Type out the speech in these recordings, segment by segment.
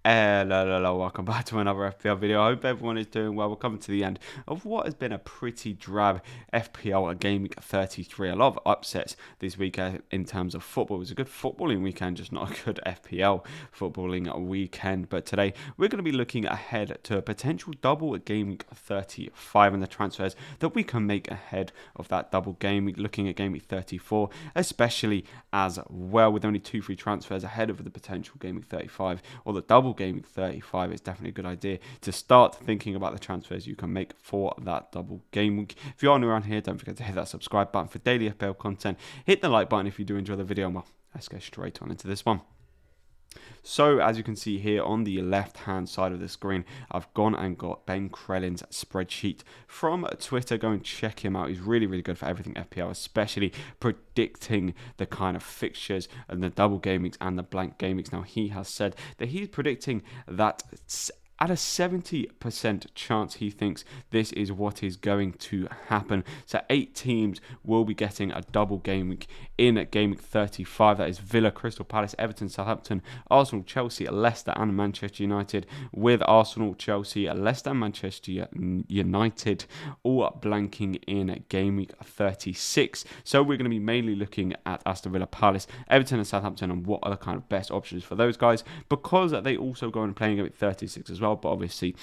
Hello, welcome back to another FPL video. I hope everyone is doing well. We're coming to the end of what has been a pretty drab FPL and Gameweek 33. A lot of upsets this weekend in terms of football. It was a good footballing weekend, just not a good FPL footballing weekend. But today we're going to be looking ahead to a potential double at Gameweek 35 and the transfers that we can make ahead of that double game week. Looking at Gameweek 34, especially as well, with only 2 free transfers ahead of the potential Gameweek 35 or the double Gameweek 35. It's definitely a good idea to start thinking about the transfers you can make for that double game week. If you are new around here, don't forget to hit that subscribe button for daily FPL content. Hit the like button if you do enjoy the video. And well, let's go straight on into this one. So as you can see here on the left hand side of the screen, I've gone and got Ben Crellin's spreadsheet from Twitter. Go and check him out. He's really good for everything FPL, especially predicting the kind of fixtures and the double game weeks and the blank game weeks. Now he has said that he's predicting that at a 70% chance he thinks this is what is going to happen. So 8 teams will be getting a double game week in Game Week 35. That is Villa, Crystal Palace, Everton, Southampton, Arsenal, Chelsea, Leicester and Manchester United, with Arsenal, Chelsea, Leicester and Manchester United all blanking in Game Week 36. So we're going to be mainly looking at Aston Villa, Palace, Everton and Southampton and what are the kind of best options for those guys, because they also go and play in Game Week 36 as well. But obviously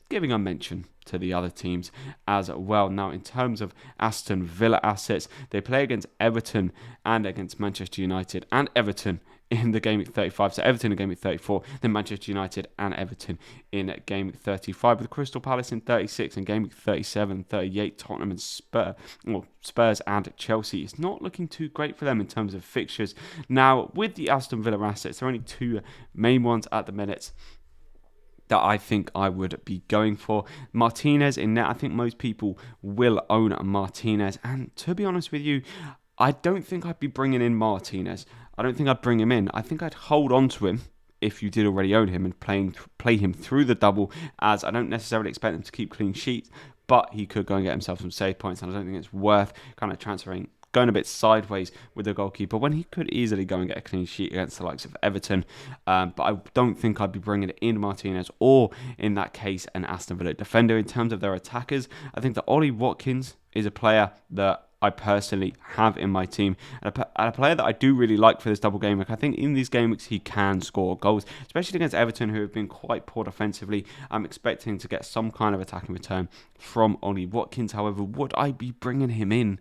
giving a mention to the other teams as well. Now, in terms of Aston Villa assets, they play against Everton and against Manchester United and Everton in the Game Week 35. So Everton in Game Week 34, then Manchester United and Everton in Game Week 35, with Crystal Palace in 36 and Game Week 37, 38, Tottenham and Spurs and Chelsea. It's not looking too great for them in terms of fixtures. Now, with the Aston Villa assets, there are only 2 main ones at the minute that I think I would be going for. Martinez in net. I think most people will own Martinez. And to be honest with you, I don't think I'd be bringing in Martinez. I don't think I'd bring him in. I think I'd hold on to him if you did already own him and play him through the double, as I don't necessarily expect him to keep clean sheets, but he could go and get himself some save points, and I don't think it's worth kind of going a bit sideways with the goalkeeper when he could easily go and get a clean sheet against the likes of Everton. But I don't think I'd be bringing in Martinez or, in that case, an Aston Villa defender. In terms of their attackers, I think that Ollie Watkins is a player that I personally have in my team, and a player that I do really like for this double game week. I think in these game weeks he can score goals, especially against Everton, who have been quite poor defensively. I'm expecting to get some kind of attacking return from Ollie Watkins. However, would I be bringing him in?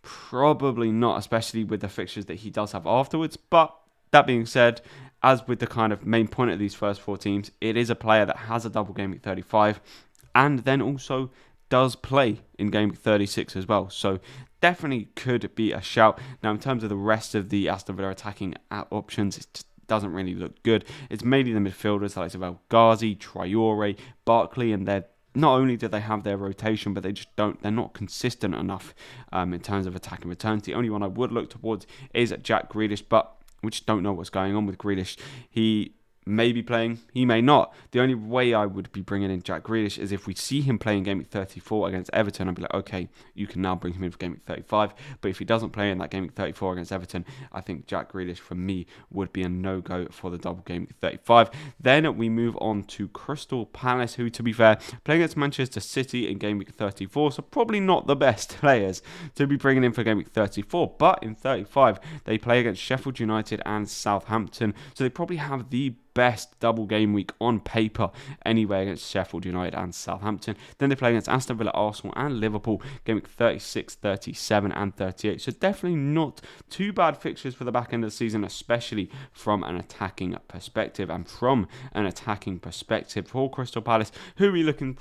Probably not, especially with the fixtures that he does have afterwards. But that being said, as with the kind of main point of these first 4 teams, it is a player that has a double game week 35 and then also does play in game week 36 as well. So definitely could be a shout. Now, in terms of the rest of the Aston Villa attacking options, it just doesn't really look good. It's mainly the midfielders like El Ghazi, Traore, Barkley, and they're not only do they have their rotation, but they're not consistent enough in terms of attacking returns. The only one I would look towards is Jack Grealish, but we just don't know what's going on with Grealish. He may be playing, he may not. The only way I would be bringing in Jack Grealish is if we see him playing Game Week 34 against Everton, I'd be like, okay, you can now bring him in for Game Week 35. But if he doesn't play in that Game Week 34 against Everton, I think Jack Grealish, for me, would be a no-go for the double Game Week 35. Then we move on to Crystal Palace, who, to be fair, play against Manchester City in Game Week 34, so probably not the best players to be bringing in for Game Week 34. But in 35, they play against Sheffield United and Southampton, so they probably have the best double game week on paper anyway against Sheffield United and Southampton. Then they play against Aston Villa, Arsenal and Liverpool, game week 36, 37 and 38. So definitely not too bad fixtures for the back end of the season, especially from an attacking perspective. And from an attacking perspective for Crystal Palace, who are we looking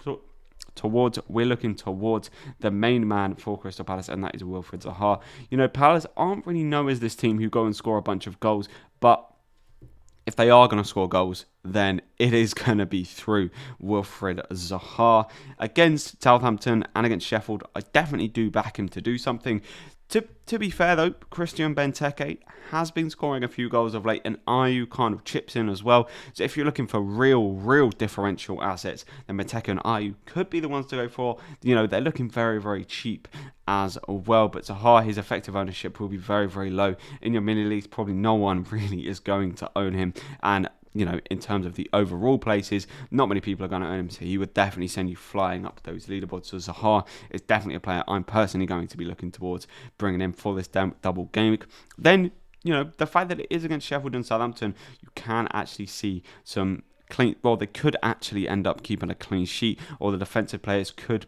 towards? We're looking towards the main man for Crystal Palace, and that is Wilfried Zaha. You know, Palace aren't really known as this team who go and score a bunch of goals, but if they are going to score goals, then it is going to be through Wilfried Zaha. Against Southampton and against Sheffield, I definitely do back him to do something. To be fair though, Christian Benteke has been scoring a few goals of late, and Ayew kind of chips in as well. So if you're looking for real differential assets, then Benteke and Ayew could be the ones to go for. You know, they're looking very cheap as well. But Zaha, his effective ownership will be very low. In your mini leagues, probably no one really is going to own him. And in terms of the overall places, not many people are going to own him, so he would definitely send you flying up those leaderboards. So Zaha is definitely a player I'm personally going to be looking towards bringing in for this double game week. Then, the fact that it is against Sheffield and Southampton, you can actually see some they could actually end up keeping a clean sheet, or the defensive players could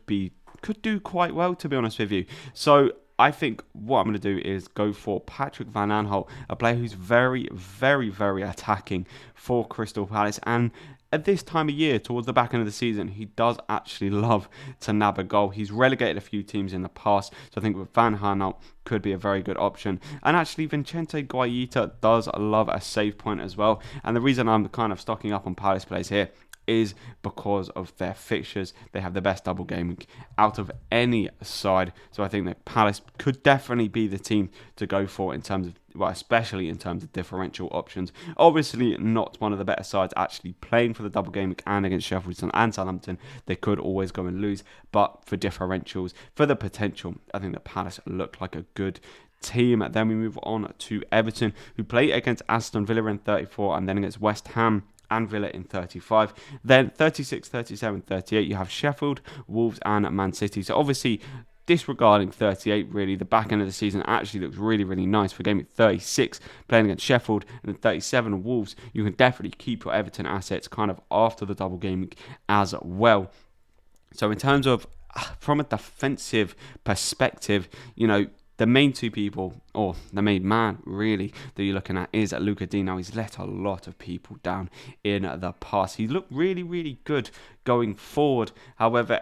do quite well, to be honest with you. So I think what I'm going to do is go for Patrick Van Aanholt, a player who's very, very, very attacking for Crystal Palace. And at this time of year, towards the back end of the season, he does actually love to nab a goal. He's relegated a few teams in the past, so I think with Van Aanholt could be a very good option. And actually, Vicente Guaita does love a save point as well. And the reason I'm kind of stocking up on Palace players here is because of their fixtures. They have the best double game week out of any side. So I think that Palace could definitely be the team to go for in terms of, especially in terms of differential options. Obviously, not one of the better sides actually playing for the double game week, and against Sheffield and Southampton, they could always go and lose. But for differentials, for the potential, I think that Palace look like a good team. Then we move on to Everton, who play against Aston Villa in 34 and then against West Ham and Villa in 35. Then 36, 37, 38, you have Sheffield, Wolves and Man City. So obviously, disregarding 38, really, the back end of the season actually looks really, really nice. For game week 36, playing against Sheffield, and then 37, Wolves, you can definitely keep your Everton assets kind of after the double game week as well. So in terms of, from a defensive perspective, the main two people, or the main man really, that you're looking at is Luca Dean. Now, he's let a lot of people down in the past. He looked really, really good going forward. However,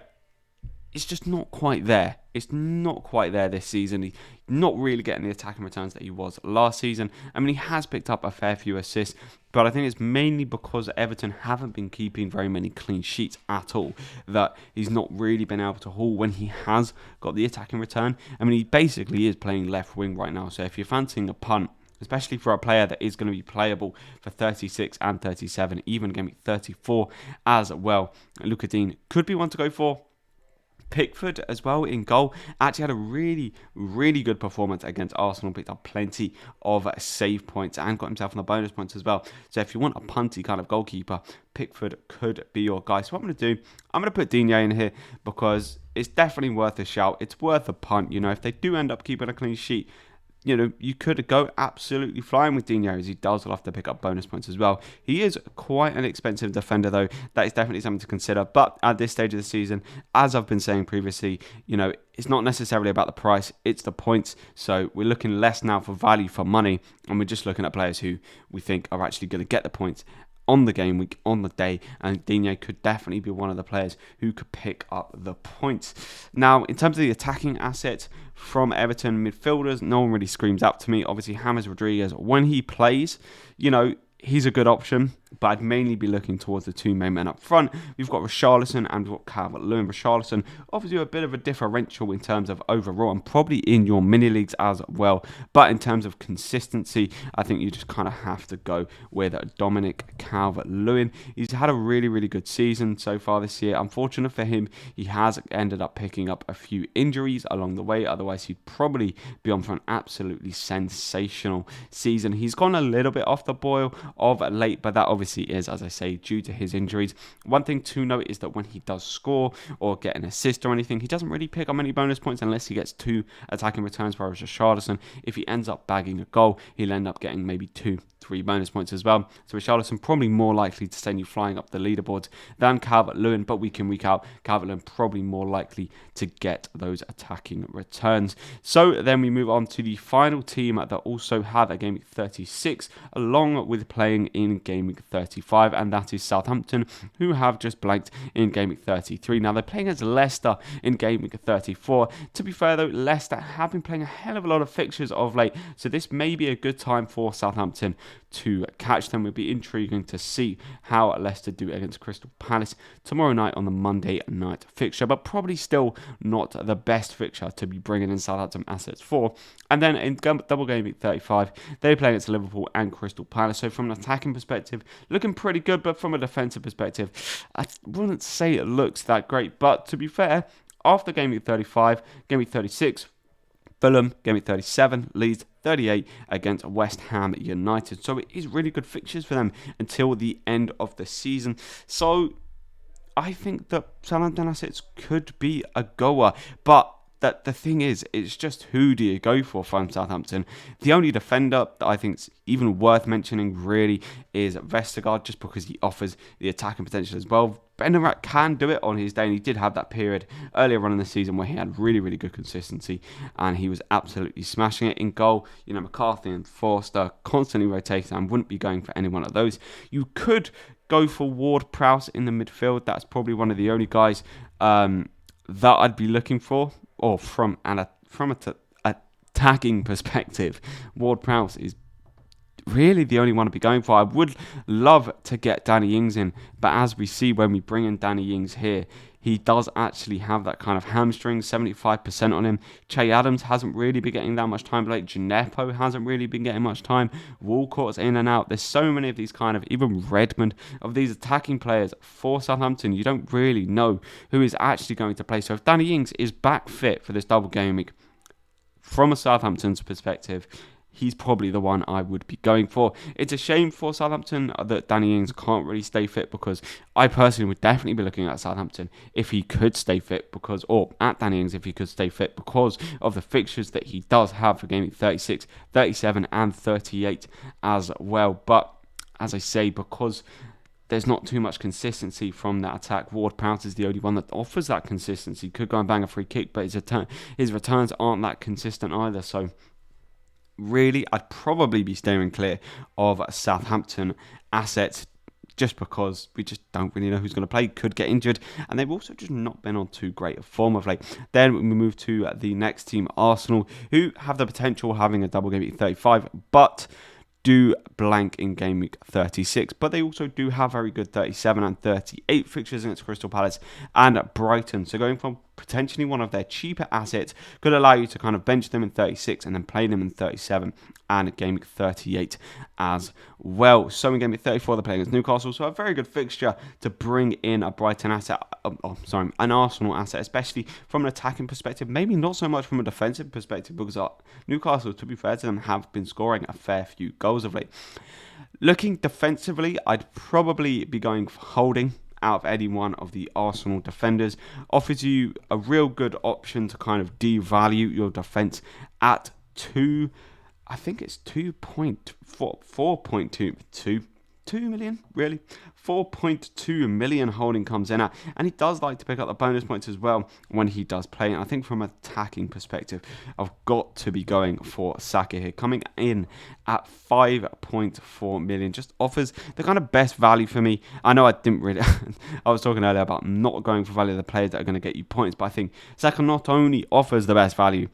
it's just not quite there. It's not quite there this season. He's not really getting the attacking returns that he was last season. I mean, he has picked up a fair few assists, but I think it's mainly because Everton haven't been keeping very many clean sheets at all, that he's not really been able to haul when he has got the attacking return. I mean, he basically is playing left wing right now, so if you're fancying a punt, especially for a player that is going to be playable for 36 and 37, even game 34 as well, Luca Dean could be one to go for. Pickford as well in goal actually had a really, really good performance against Arsenal, picked up plenty of save points and got himself on the bonus points as well. So if you want a punty kind of goalkeeper, Pickford could be your guy. So what I'm going to do, I'm going to put Digne in here because it's definitely worth a shout. It's worth a punt. If they do end up keeping a clean sheet, you could go absolutely flying with Digne, as he does love to pick up bonus points as well. He is quite an expensive defender, though. That is definitely something to consider. But at this stage of the season, as I've been saying previously, it's not necessarily about the price, it's the points. So we're looking less now for value for money, and we're just looking at players who we think are actually going to get the points on the game week, on the day, and Digne could definitely be one of the players who could pick up the points. Now, in terms of the attacking assets from Everton midfielders, no one really screams out to me. Obviously, James Rodriguez, when he plays, he's a good option, but I'd mainly be looking towards the two main men up front. We've got Richarlison and we've got Calvert-Lewin. Richarlison, obviously a bit of a differential in terms of overall, and probably in your mini leagues as well. But in terms of consistency, I think you just kind of have to go with Dominic Calvert-Lewin. He's had a really, really good season so far this year. Unfortunate for him, he has ended up picking up a few injuries along the way. Otherwise, he'd probably be on for an absolutely sensational season. He's gone a little bit off the boil of late, but that obviously is, as I say, due to his injuries. One thing to note is that when he does score or get an assist or anything, he doesn't really pick up any bonus points unless he gets 2 attacking returns, whereas Richarlison, if he ends up bagging a goal, he'll end up getting maybe 2-3 bonus points as well. So Richarlison probably more likely to send you flying up the leaderboards than Calvert-Lewin, but week in, week out, Calvert-Lewin probably more likely to get those attacking returns. So then we move on to the final team that also have a game week 36, along with playing in game week 35, and that is Southampton, who have just blanked in game week 33. Now they're playing as Leicester in game week 34. To be fair though, Leicester have been playing a hell of a lot of fixtures of late, so this may be a good time for Southampton to catch them. It would be intriguing to see how Leicester do against Crystal Palace tomorrow night on the Monday night fixture, but probably still not the best fixture to be bringing in Southampton assets for. And then in double game week 35, they play against Liverpool and Crystal Palace. So from an attacking perspective, looking pretty good, but from a defensive perspective, I wouldn't say it looks that great. But to be fair, after game week 35, game week 36, Fulham, Gameweek 37, Leeds 38 against West Ham United. So it is really good fixtures for them until the end of the season. So I think that Southampton assets could be a goer, but that the thing is, it's just who do you go for from Southampton? The only defender that I think is even worth mentioning really is Vestergaard, just because he offers the attacking potential as well. Benderak can do it on his day, and he did have that period earlier on in the season where he had really, really good consistency, and he was absolutely smashing it in goal. You know, McCarthy and Forster constantly rotating, and wouldn't be going for any one of those. You could go for Ward-Prowse in the midfield. That's probably one of the only guys that I'd be looking for. Or from an attacking perspective, Ward-Prowse is really the only one to be going for. I would love to get Danny Ings in, but as we see when we bring in Danny Ings here, he does actually have that kind of hamstring, 75% on him. Che Adams hasn't really been getting that much time. Like Gineppo hasn't really been getting much time. Walcott's in and out. There's so many of these kind of, even Redmond, of these attacking players for Southampton. You don't really know who is actually going to play. So if Danny Ings is back fit for this double game week, from a Southampton's perspective, he's probably the one I would be going for. It's a shame for Southampton that Danny Ings can't really stay fit, because I personally would definitely be looking at Southampton if he could stay fit, or at Danny Ings if he could stay fit, because of the fixtures that he does have for Game Week 36, 37 and 38 as well. But as I say, because there's not too much consistency from that attack, Ward-Prowse is the only one that offers that consistency. Could go and bang a free kick, but his returns aren't that consistent either. So really, I'd probably be steering clear of Southampton assets, just because we just don't really know who's going to play. Could get injured, and they've also just not been on too great a form of late. Then we move to the next team, Arsenal, who have the potential of having a double game week 35, but do blank in game week 36, but they also do have very good 37 and 38 fixtures against Crystal Palace and Brighton. So going from potentially one of their cheaper assets could allow you to kind of bench them in 36 and then play them in 37 and game week 38 as well. So in game week 34, they're playing against Newcastle, so a very good fixture to bring in a Brighton asset, an Arsenal asset, especially from an attacking perspective, maybe not so much from a defensive perspective, because Newcastle, to be fair to them, have been scoring a fair few goals of late. Looking defensively, I'd probably be going for Holding out of any one of the Arsenal defenders. Offers you a real good option to kind of devalue your defence at 2 million, really. 4.2 million Holding comes in at, and he does like to pick up the bonus points as well when he does play. And I think from an attacking perspective, I've got to be going for Saka here, coming in at 5.4 million. Just offers the kind of best value for me. I know I didn't really, I was talking earlier about not going for value of the players that are going to get you points, but I think Saka not only offers the best value,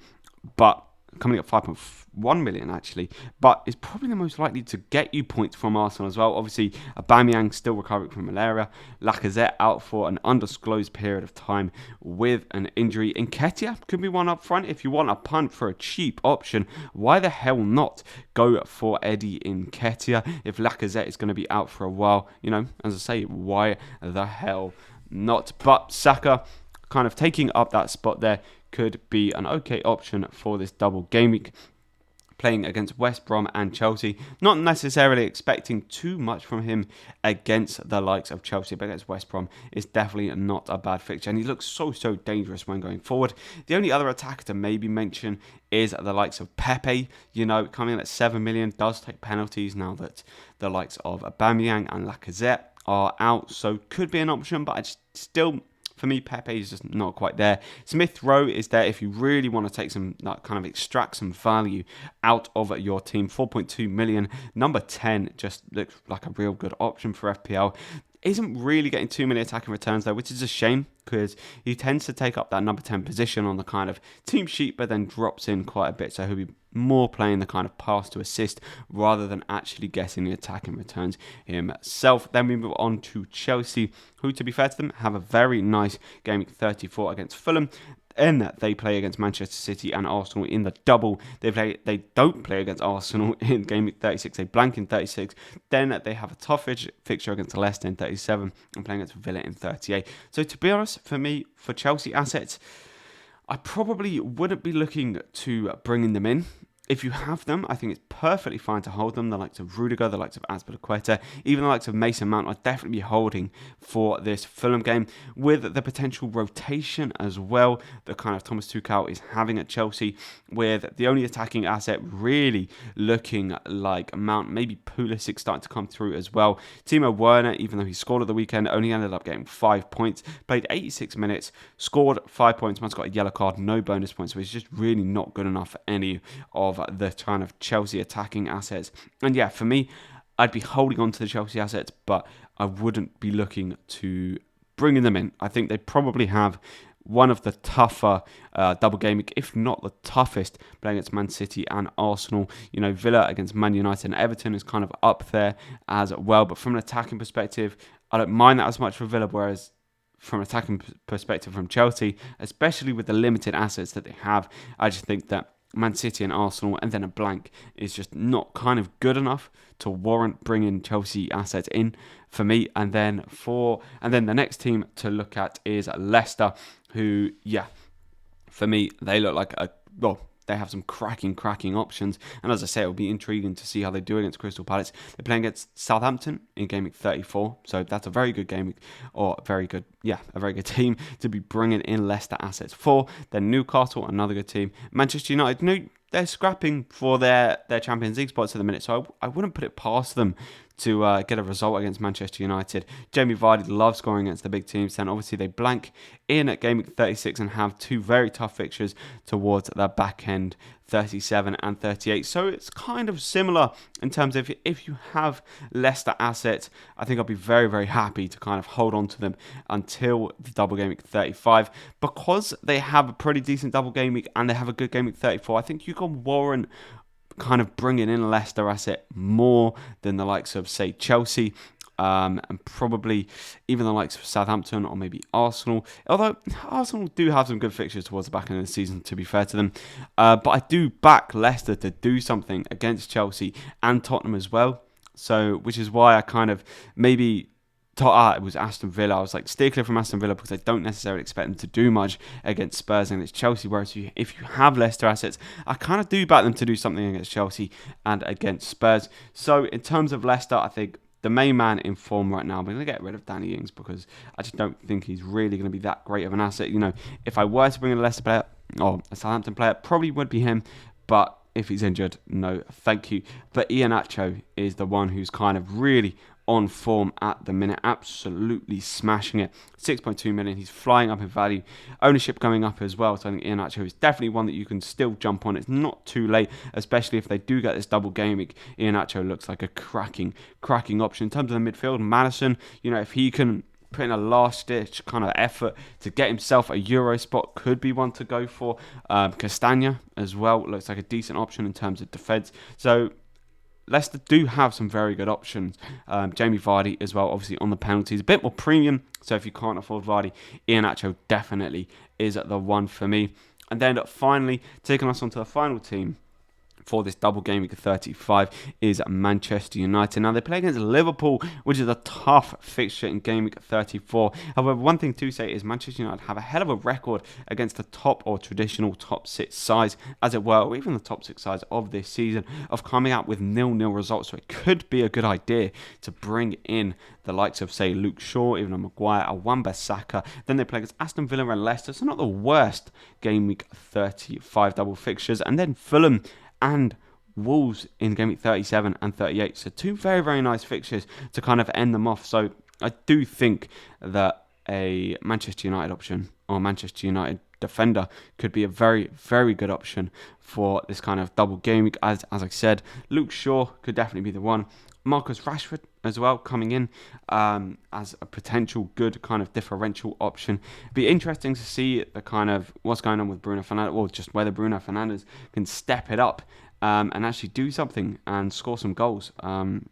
but coming at 5.1 million actually, but is probably the most likely to get you points from Arsenal as well. Obviously, Aubameyang still recovering from malaria, Lacazette out for an undisclosed period of time with an injury. Nketiah could be one up front. If you want a punt for a cheap option, why the hell not go for Eddie Nketiah? If Lacazette is going to be out for a while, you know, as I say, why the hell not? But Saka kind of taking up that spot there could be an okay option for this double game week, playing against West Brom and Chelsea. Not necessarily expecting too much from him against the likes of Chelsea, but against West Brom is definitely not a bad fixture, and he looks so dangerous when going forward. The only other attacker to maybe mention is the likes of Pepe, you know, coming in at 7 million, does take penalties now that the likes of Aubameyang and Lacazette are out, so could be an option, but I still, for me, Pepe is just not quite there. Smith Rowe is there if you really want to take some, kind of extract some value out of your team. 4.2 million. Number 10 just looks like a real good option for FPL. Isn't really getting too many attacking returns though, which is a shame, because he tends to take up that number 10 position on the kind of team sheet, but then drops in quite a bit. So he'll be more playing the kind of pass to assist rather than actually getting the attacking returns himself. Then we move on to Chelsea, who, to be fair to them, have a very nice game week 34 against Fulham. In that they play against Manchester City and Arsenal in the double. They don't play against Arsenal in game week 36. They blank in 36. Then they have a tough fixture against Leicester in 37 and playing against Villa in 38. So to be honest, for me, for Chelsea assets, I probably wouldn't be looking to bringing them in. If you have them, I think it's perfectly fine to hold them. The likes of Rudiger, the likes of Azpilicueta, even the likes of Mason Mount, I'd definitely be holding for this Fulham game, with the potential rotation as well that kind of Thomas Tuchel is having at Chelsea, with the only attacking asset really looking like Mount, maybe Pulisic starting to come through as well. Timo Werner, even though he scored at the weekend, only ended up getting 5 points, played 86 minutes, scored 5 points, man's got a yellow card, no bonus points, so it's just really not good enough for any of the kind of Chelsea attacking assets. And yeah, for me, I'd be holding on to the Chelsea assets, but I wouldn't be looking to bringing them in. I think they probably have one of the tougher double game week, if not the toughest, playing against Man City and Arsenal. You know, Villa against Man United and Everton is kind of up there as well. But from an attacking perspective, I don't mind that as much for Villa, whereas from an attacking perspective from Chelsea, especially with the limited assets that they have, I just think that Man City and Arsenal and then a blank is just not kind of good enough to warrant bringing Chelsea assets in for me. And then the next team to look at is Leicester, who, yeah, for me, they look like they have some cracking options. And as I say, it'll be intriguing to see how they do against Crystal Palace. They're playing against Southampton in Gameweek 34. So that's a very good game week, or a very good team to be bringing in Leicester assets for. Then Newcastle, another good team. Manchester United, they're scrapping for their Champions League spots at the minute. So I wouldn't put it past them to get a result against Manchester United. Jamie Vardy loves scoring against the big teams. Then obviously they blank in at Game Week 36 and have two very tough fixtures towards their back end, 37 and 38. So it's kind of similar in terms of if you have Leicester assets, I think I'll be very, very happy to kind of hold on to them until the double game week 35. Because they have a pretty decent double game week and they have a good game week 34, I think you can warrant kind of bringing in a Leicester asset more than the likes of, say, Chelsea, and probably even the likes of Southampton or maybe Arsenal. Although Arsenal do have some good fixtures towards the back end of the season, to be fair to them. But I do back Leicester to do something against Chelsea and Tottenham as well. So, which is why I kind of maybe it was Aston Villa. I was like, stay clear from Aston Villa because I don't necessarily expect them to do much against Spurs and against Chelsea. Whereas if you have Leicester assets, I kind of do back them to do something against Chelsea and against Spurs. So in terms of Leicester, I think the main man in form right now, I'm going to get rid of Danny Ings because I just don't think he's really going to be that great of an asset. You know, if I were to bring a Leicester player or a Southampton player, probably would be him. But if he's injured, no, thank you. But Iheanacho is the one who's kind of really on form at the minute, absolutely smashing it. 6.2 million, he's flying up in value. Ownership going up as well, so I think Iheanacho is definitely one that you can still jump on. It's not too late, especially if they do get this double game week. Iheanacho looks like a cracking option. In terms of the midfield, Maddison, if he can put in a last-ditch kind of effort to get himself a Euro spot, could be one to go for. Castagna as well looks like a decent option in terms of defence. So Leicester do have some very good options. Jamie Vardy as well, obviously on the penalties. A bit more premium, so if you can't afford Vardy, Iheanacho definitely is the one for me. And then finally, taking us on to the final team for this double game week 35 is Manchester United. Now they play against Liverpool, which is a tough fixture in game week 34. However, one thing to say is Manchester United have a hell of a record against the top or traditional top six sides, as it were, or even the top six sides of this season, of coming out with 0-0 results. So it could be a good idea to bring in the likes of, say, Luke Shaw, even a Maguire, a Wan-Bissaka. Then they play against Aston Villa and Leicester, so not the worst game week 35 double fixtures. And then Fulham and Wolves in game week 37 and 38. So two very, very nice fixtures to kind of end them off. So I do think that a Manchester United option or Manchester United defender could be a very, very good option for this kind of double game week. As I said, Luke Shaw could definitely be the one. Marcus Rashford as well coming in as a potential good kind of differential option. It'd be interesting to see the kind of what's going on with Bruno Fernandes, or just whether Bruno Fernandes can step it up and actually do something and score some goals,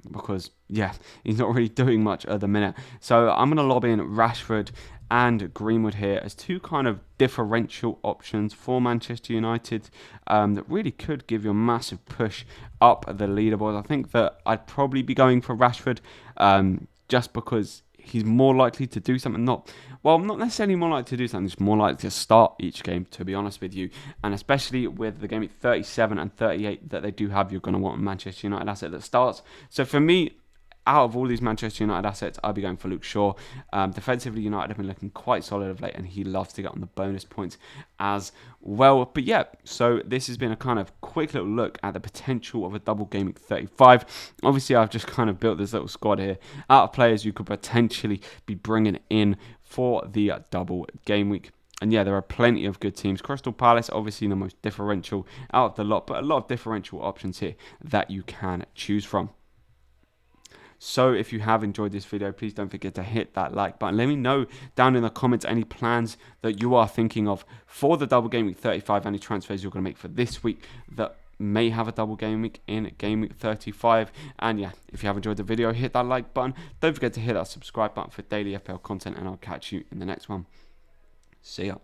because he's not really doing much at the minute. So I'm going to lob in Rashford and Greenwood here as two kind of differential options for Manchester United that really could give you a massive push up the leaderboard. I think that I'd probably be going for Rashford just because he's more likely to do something. Not necessarily more likely to do something. He's more likely to start each game, to be honest with you. And especially with the game at 37 and 38 that they do have, you're going to want a Manchester United asset that starts. So for me, out of all these Manchester United assets, I'll be going for Luke Shaw. Defensively, United have been looking quite solid of late, and he loves to get on the bonus points as well. But yeah, so this has been a kind of quick little look at the potential of a double Gameweek 35. Obviously, I've just kind of built this little squad here out of players you could potentially be bringing in for the double Gameweek. And yeah, there are plenty of good teams. Crystal Palace, obviously the most differential out of the lot, but a lot of differential options here that you can choose from. So if you have enjoyed this video, please don't forget to hit that like button. Let me know down in the comments any plans that you are thinking of for the double Gameweek 35, any transfers you're going to make for this week that may have a double Gameweek in Gameweek 35. And yeah, if you have enjoyed the video, hit that like button. Don't forget to hit that subscribe button for daily FPL content, and I'll catch you in the next one. See ya.